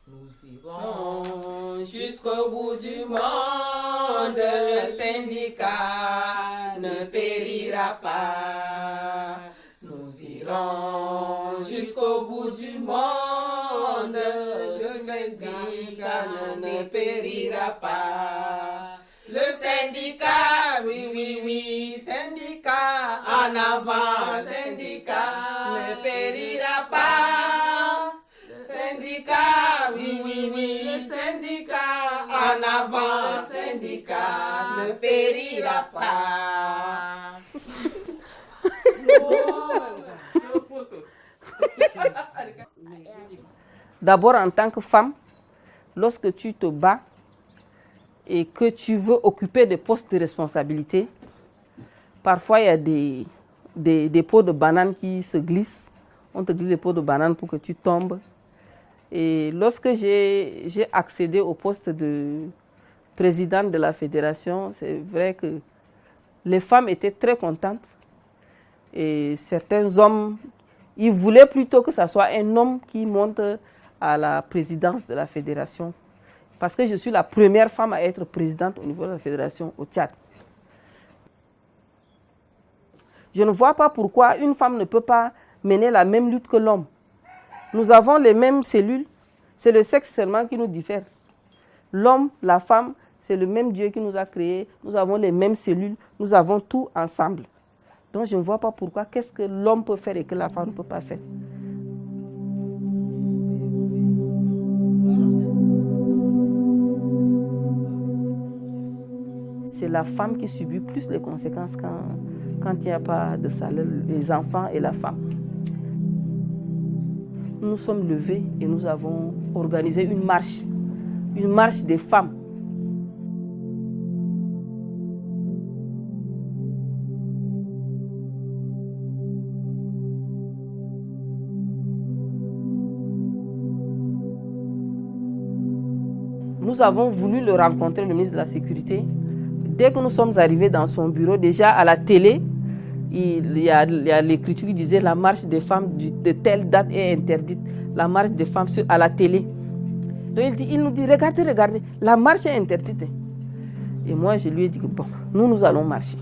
Nous irons jusqu'au bout du monde, le syndicat ne périra pas. Nous irons jusqu'au bout du monde, le syndicat ne périra pas. Le syndicat, oui, oui, oui, syndicat, en avant, syndicat, ne périra pas. Syndicat, oui, oui, oui, le syndicat, en avant, syndicat, ne périra pas. D'abord, en tant que femme, lorsque tu te bats et que tu veux occuper des postes de responsabilité, parfois il y a des pots de banane qui se glissent. On te glisse des pots de banane pour que tu tombes. Et lorsque j'ai accédé au poste de présidente de la fédération, c'est vrai que les femmes étaient très contentes. Et certains hommes, ils voulaient plutôt que ce soit un homme qui monte à la présidence de la fédération. Parce que je suis la première femme à être présidente au niveau de la fédération au Tchad. Je ne vois pas pourquoi une femme ne peut pas mener la même lutte que l'homme. Nous avons les mêmes cellules, c'est le sexe seulement qui nous diffère. L'homme, la femme, c'est le même Dieu qui nous a créés, nous avons les mêmes cellules, nous avons tout ensemble. Donc je ne vois pas pourquoi, qu'est-ce que l'homme peut faire et que la femme ne peut pas faire. C'est la femme qui subit plus les conséquences quand il n'y a pas de salaire, les enfants et la femme. Nous nous sommes levés et nous avons organisé une marche des femmes. Nous avons voulu le rencontrer, le ministre de la Sécurité. Dès que nous sommes arrivés dans son bureau, déjà à la télé, il y a l'écriture qui disait la marche des femmes de telle date est interdite. La marche des femmes à la télé. Donc il nous dit, regardez, la marche est interdite. Et moi, je lui ai dit que bon, nous allons marcher.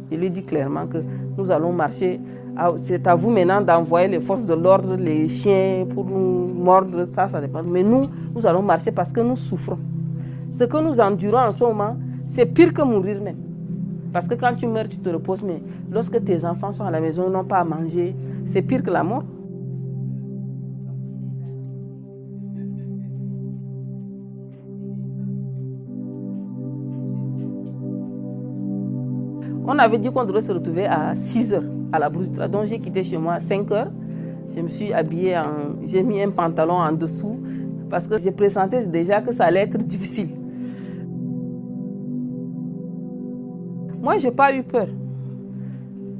Je lui ai dit clairement que nous allons marcher. C'est à vous maintenant d'envoyer les forces de l'ordre, les chiens pour nous mordre, ça dépend. Mais nous allons marcher parce que nous souffrons. Ce que nous endurons en ce moment, c'est pire que mourir même. Parce que quand tu meurs, tu te reposes, mais lorsque tes enfants sont à la maison, ils n'ont pas à manger, c'est pire que la mort. On avait dit qu'on devait se retrouver à 6h à la Brousse du Trade. Donc j'ai quitté chez moi à 5h. Je me suis habillée, j'ai mis un pantalon en dessous parce que j'ai pressenti déjà que ça allait être difficile. Moi, je n'ai pas eu peur.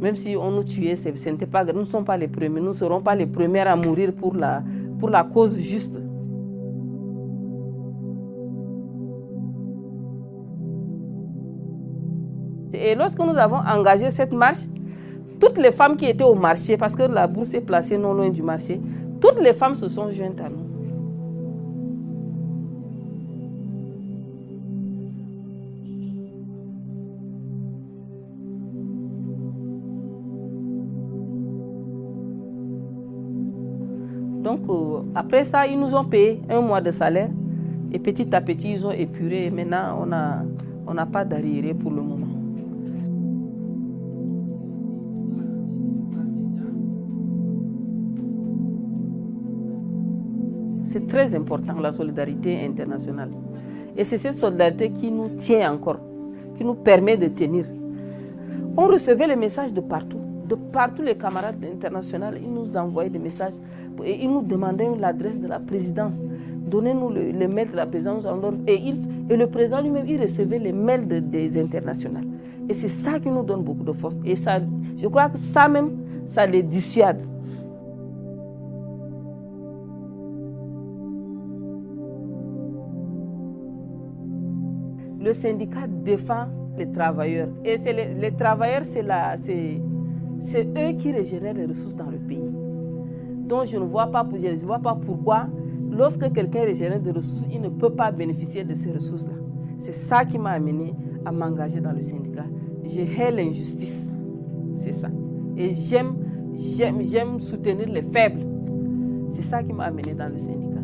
Même si on nous tuait, ce n'était pas grave. Nous ne sommes pas les premiers. Nous ne serons pas les premières à mourir pour la cause juste. Et lorsque nous avons engagé cette marche, toutes les femmes qui étaient au marché, parce que la bourse est placée non loin du marché, toutes les femmes se sont jointes à nous. Donc, après ça, ils nous ont payé 1 mois de salaire. Et petit à petit, ils ont épuré. Et maintenant, on n'a pas d'arriéré pour le moment. C'est très important, la solidarité internationale. Et c'est cette solidarité qui nous tient encore, qui nous permet de tenir. On recevait les messages de partout. De partout, les camarades internationaux, ils nous envoyaient des messages et ils nous demandaient l'adresse de la présidence. Donnez-nous le mail de la présidence. Et le président lui-même, il recevait les mails des internationaux. Et c'est ça qui nous donne beaucoup de force. Et ça, je crois que ça même, ça les dissuade. Le syndicat défend les travailleurs. Et les travailleurs, c'est eux qui régénèrent les ressources dans le pays. Donc je ne vois pas pourquoi, lorsque quelqu'un régénère des ressources, il ne peut pas bénéficier de ces ressources-là. C'est ça qui m'a amené à m'engager dans le syndicat. Je hais l'injustice. C'est ça. Et j'aime soutenir les faibles. C'est ça qui m'a amené dans le syndicat.